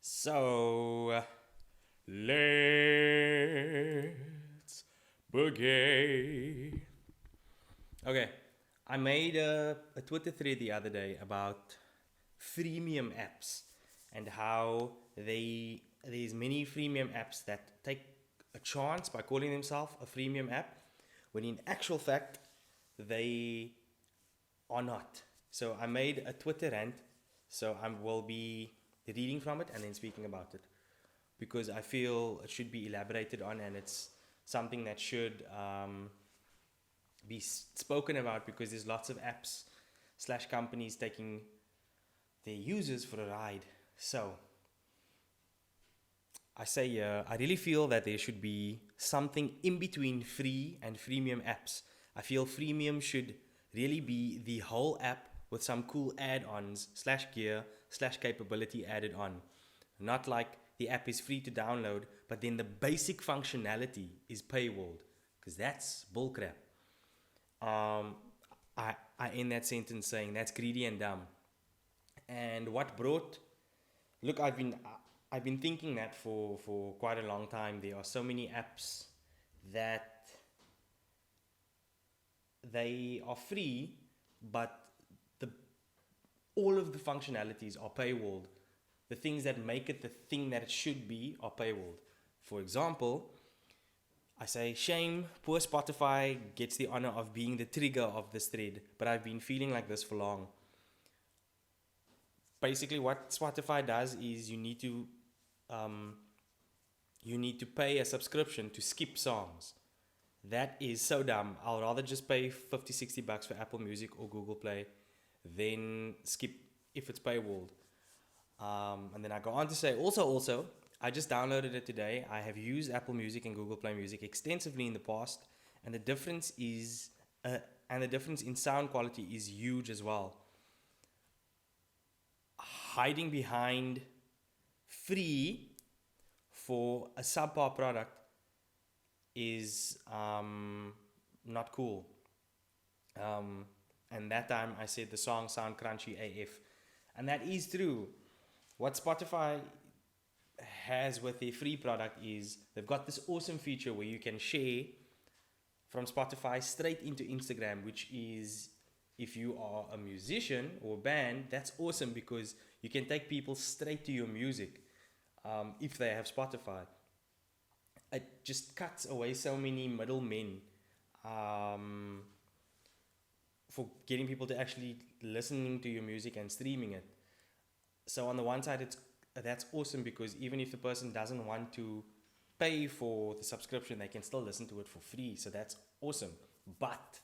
So let's begin. Okay, I made a Twitter thread the other day about freemium apps and how there's many freemium apps that take a chance by calling themselves a freemium app, when in actual fact they are not. So I made a Twitter rant, so I will be reading from it and then speaking about it, because I feel it should be elaborated on, and it's something that should be spoken about, because there's lots of apps slash companies taking their users for a ride. So I really feel that there should be something in between free and freemium apps. I feel freemium should really be the whole app with some cool add-ons slash gear slash capability added on. Not like the app is free to download, but then the basic functionality is paywalled, because that's bullcrap. Um, I end that sentence saying that's greedy and dumb. And what brought look, I've been thinking that for quite a long time. There are so many apps that they are free, but the all of the functionalities are paywalled. The things that make it the thing that it should be are paywalled. For example, I say, shame, poor Spotify gets the honor of being the trigger of this thread, but I've been feeling like this for long. Basically, what Spotify does is um, you need to pay a subscription to skip songs. That is so dumb. I'll rather just pay 50, $60 for Apple Music or Google Play than skip if it's paywalled. And then I go on to say, also, I just downloaded it today. I have used Apple Music and Google Play Music extensively in the past, and the difference is, and the difference in sound quality is huge as well. Hiding behind free for a subpar product is not cool. And that time I said the song sound crunchy AF, and that is true. What Spotify has with their free product is they've got this awesome feature where you can share from Spotify straight into Instagram, which is, if you are a musician or a band, that's awesome, because you can take people straight to your music if they have Spotify. It just cuts away so many middlemen um, for getting people to actually listening to your music and streaming it. So on the one side, that's awesome, because even if the person doesn't want to pay for the subscription, they can still listen to it for free. So that's awesome. But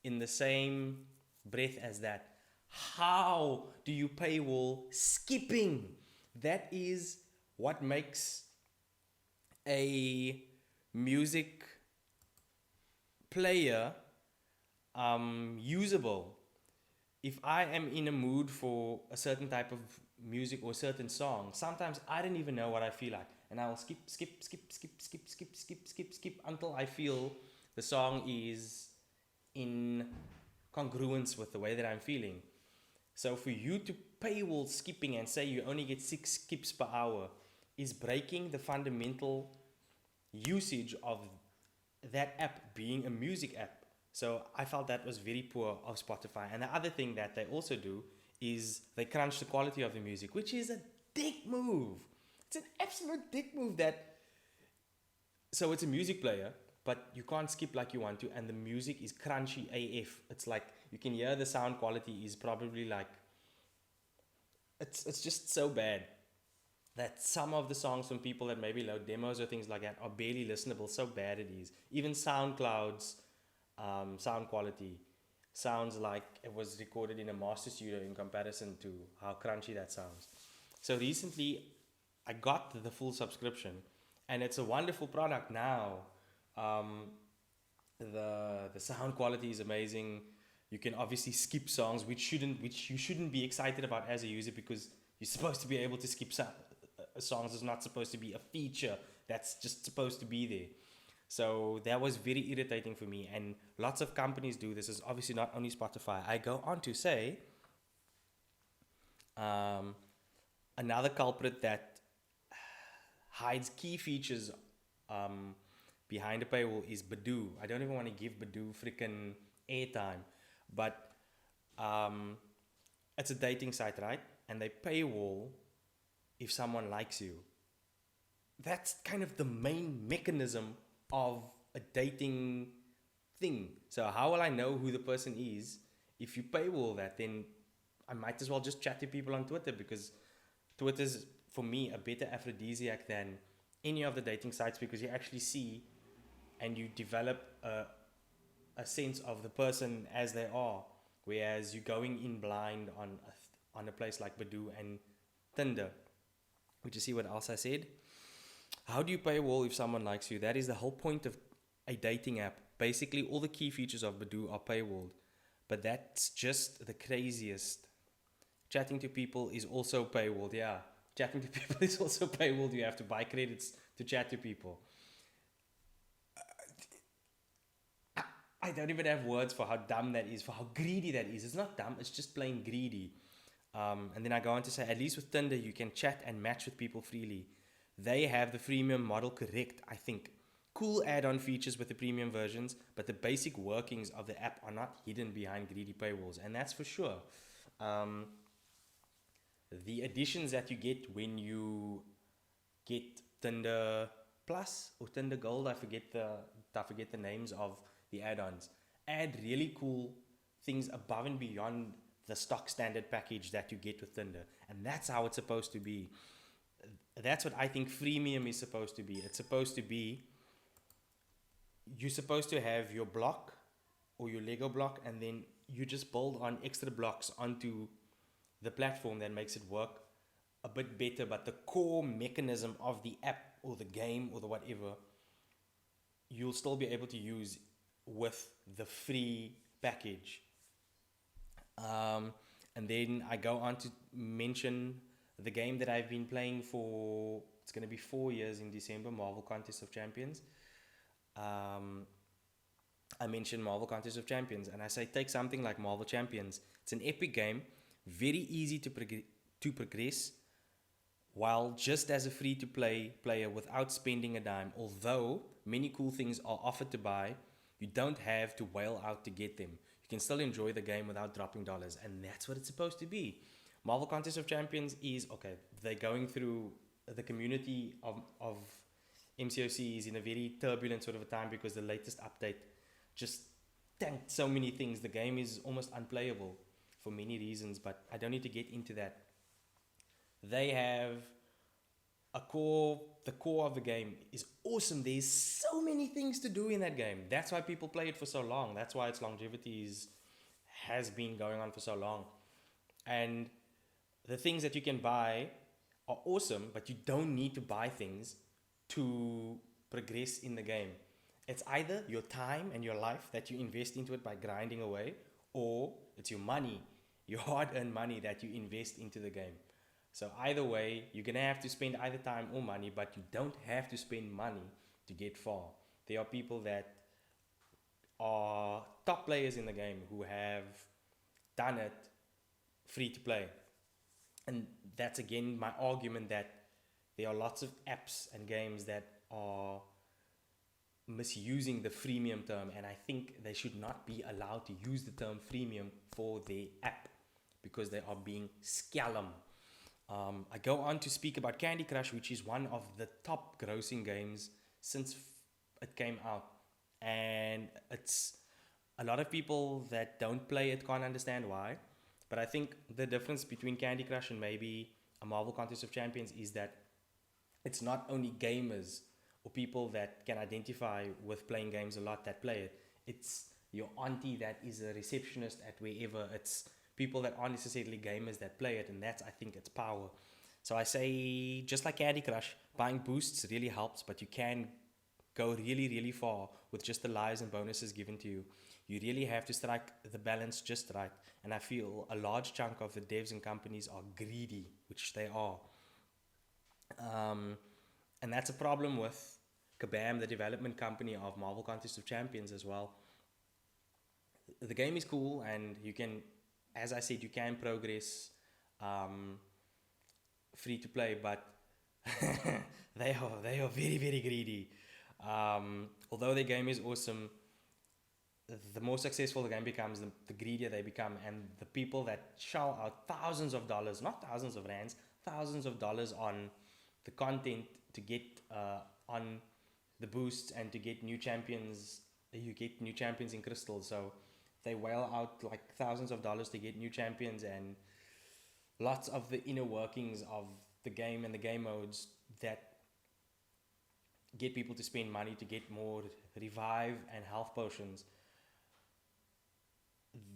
in the same breath as that, how do you paywall skipping? That is what makes a music player usable. If I am in a mood for a certain type of music or a certain song, sometimes I don't even know what I feel like, and I will skip until I feel the song is in congruence with the way that I'm feeling. So for you to paywall skipping and say you only get 6 skips per hour is breaking the fundamental usage of that app being a music app. So I felt that was very poor of Spotify. And the other thing that they also do is they crunch the quality of the music, which is a dick move. It's an absolute dick move. So it's a music player, but you can't skip like you want to, and the music is crunchy AF. It's like you can hear the sound quality is probably like, it's just so bad that some of the songs from people that maybe load demos or things like that are barely listenable. So bad it is. Even SoundCloud's sound quality sounds like it was recorded in a master studio in comparison to how crunchy that sounds. So recently, I got the full subscription, and it's a wonderful product now. Um, the sound quality is amazing. You can obviously skip songs, which you shouldn't be excited about as a user, because you're supposed to be able to skip songs. It's not supposed to be a feature that's just supposed to be there. So that was very irritating for me, and lots of companies do this. Is obviously not only Spotify. I go on to say, another culprit that hides key features behind a paywall is Badoo. I don't even want to give Badoo freaking airtime, but it's a dating site, right? And they paywall if someone likes you. That's kind of the main mechanism of a dating thing. So how will I know who the person is? If you paywall that, then I might as well just chat to people on Twitter, because Twitter's, for me, a better aphrodisiac than any of the dating sites, because you actually see and you develop a sense of the person as they are, whereas you're going in blind on a place like Badoo and Tinder. Would you see what else I said? How do you paywall if someone likes you? That is the whole point of a dating app. Basically, all the key features of Badoo are paywalled, but that's just the craziest. Chatting to people is also paywalled. Yeah, chatting to people is also paywalled. You have to buy credits to chat to people. I don't even have words for how dumb that is, for how greedy that is. It's not dumb, it's just plain greedy. And then I go on to say, at least with Tinder, you can chat and match with people freely. They have the freemium model correct, I think. Cool add-on features with the premium versions, but the basic workings of the app are not hidden behind greedy paywalls, and that's for sure. The additions that you get when you get Tinder Plus or Tinder Gold, I forget the names of the add-ons, add really cool things above and beyond the stock standard package that you get with Tinder, and that's how it's supposed to be. That's what I think freemium is supposed to be. It's supposed to be, you're supposed to have your block or your Lego block, and then you just build on extra blocks onto the platform that makes it work a bit better. But the core mechanism of the app or the game or the whatever, you'll still be able to use with the free package. And then I go on to mention the game that I've been playing for, it's going to be 4 years in December, Marvel Contest of Champions. I mentioned Marvel Contest of Champions, and I say take something like Marvel Champions. It's an epic game, very easy to progress, while just as a free-to-play player without spending a dime. Although many cool things are offered to buy, you don't have to whale out to get them. You can still enjoy the game without dropping dollars, and that's what it's supposed to be. Marvel Contest of Champions is, okay, they're going through, the community of MCOC is in a very turbulent sort of a time, because the latest update just tanked so many things. The game is almost unplayable for many reasons, but I don't need to get into that. They have the core of the game is awesome. There's so many things to do in that game. That's why people play it for so long. That's why its longevity has been going on for so long. And the things that you can buy are awesome, but you don't need to buy things to progress in the game. It's either your time and your life that you invest into it by grinding away, or it's your money, your hard-earned money that you invest into the game. So either way, you're going to have to spend either time or money, but you don't have to spend money to get far. There are people that are top players in the game who have done it free to play. And that's again my argument, that there are lots of apps and games that are misusing the freemium term, and I think they should not be allowed to use the term freemium for their app, because they are being scallum. I go on to speak about Candy Crush, which is one of the top grossing games since it came out, and it's a lot of people that don't play it can't understand why. But I think the difference between Candy Crush and maybe a Marvel Contest of Champions is that it's not only gamers or people that can identify with playing games a lot that play it. It's your auntie that is a receptionist at wherever. It's people that aren't necessarily gamers that play it, and that's, I think, its power. So I say, just like Candy Crush, buying boosts really helps, but you can go really, really far with just the lives and bonuses given to you. You really have to strike the balance just right. And I feel a large chunk of the devs and companies are greedy, which they are. And that's a problem with Kabam, the development company of Marvel Contest of Champions as well. The game is cool, and you can, as I said, you can progress free to play, but they are very very greedy. Although their game is awesome, the more successful the game becomes, the greedier they become, and the people that shell out thousands of dollars, not thousands of rands, thousands of dollars on the content to get on the boosts and to get new champions. You get new champions in Crystal, so they whale out like thousands of dollars to get new champions, and lots of the inner workings of the game and the game modes that get people to spend money to get more revive and health potions.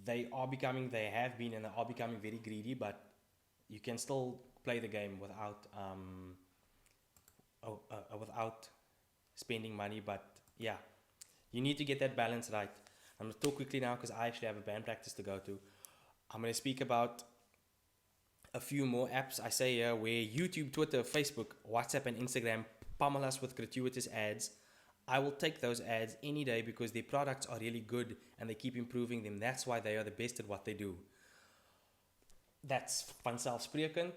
They have been, and they are becoming very greedy, but you can still play the game without spending money. But yeah, you need to get that balance right. I'm going to talk quickly now because I actually have a band practice to go to. I'm going to speak about a few more apps I say here where YouTube, Twitter, Facebook, WhatsApp, and Instagram pummel us with gratuitous ads. I will take those ads any day because their products are really good and they keep improving them. That's why they are the best at what they do. That's vanzelfsprekend.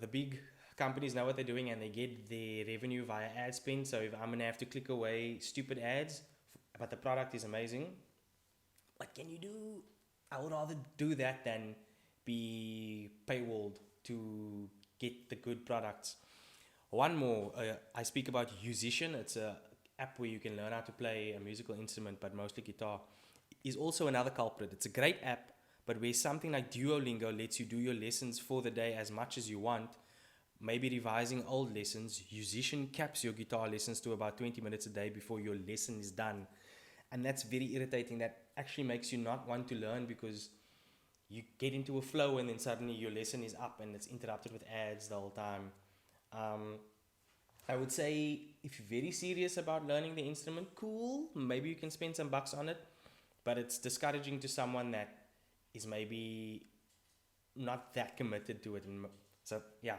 The big companies know what they're doing and they get their revenue via ad spend. So if I'm going to have to click away stupid ads, but the product is amazing, what can you do? I would rather do that than be paywalled to get the good products. One more, I speak about Musician. It's a app where you can learn how to play a musical instrument, but mostly guitar, is also another culprit. It's a great app, but where something like Duolingo lets you do your lessons for the day as much as you want, maybe revising old lessons, Musician caps your guitar lessons to about 20 minutes a day before your lesson is done. And that's very irritating. That actually makes you not want to learn because you get into a flow and then suddenly your lesson is up and it's interrupted with ads the whole time. I would say if you're very serious about learning the instrument, cool, maybe you can spend some bucks on it, but it's discouraging to someone that is maybe not that committed to it. And so yeah,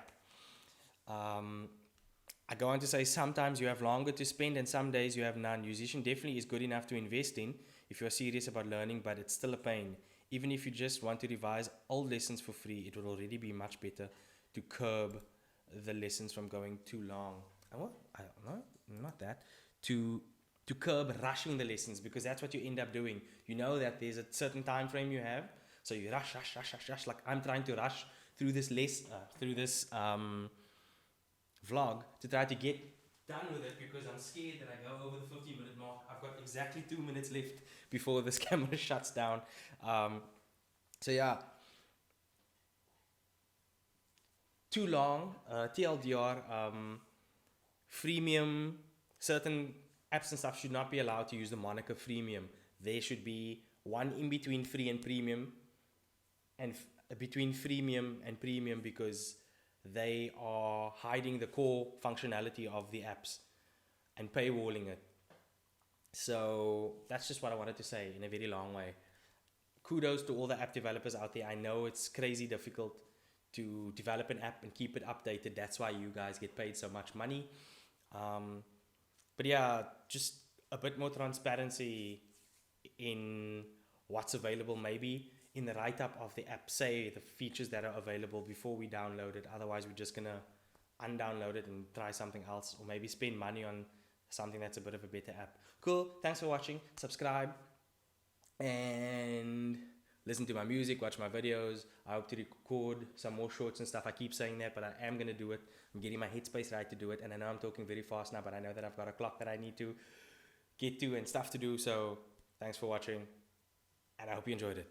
I go on to say sometimes you have longer to spend and some days you have none. Musician definitely is good enough to invest in if you're serious about learning, but it's still a pain. Even if you just want to revise old lessons for free, it will already be much better to curb the lessons from going too long. I don't know, not that. To curb rushing the lessons, because that's what you end up doing. You know that there's a certain time frame you have, so you rush. Like I'm trying to rush through this vlog to try to get done with it because I'm scared that I go over the 15-minute mark. I've got exactly 2 minutes left before this camera shuts down. So yeah, too long. TLDR, freemium, certain apps and stuff should not be allowed to use the moniker freemium. There should be one in between free and premium, and between freemium and premium, because they are hiding the core functionality of the apps and paywalling it. So that's just what I wanted to say in a very long way. Kudos to all the app developers out there. I know it's crazy difficult to develop an app and keep it updated. That's why you guys get paid so much money. But yeah, just a bit more transparency in what's available. Maybe in the write-up of the app, say the features that are available before we download it. Otherwise, we're just going to undownload it and try something else, or maybe spend money on something that's a bit of a better app. Cool. Thanks for watching. Subscribe and listen to my music, watch my videos. I hope to record some more shorts and stuff. I keep saying that, but I am going to do it. I'm getting my headspace right to do it. And I know I'm talking very fast now, but I know that I've got a clock that I need to get to and stuff to do. So thanks for watching, and I hope you enjoyed it.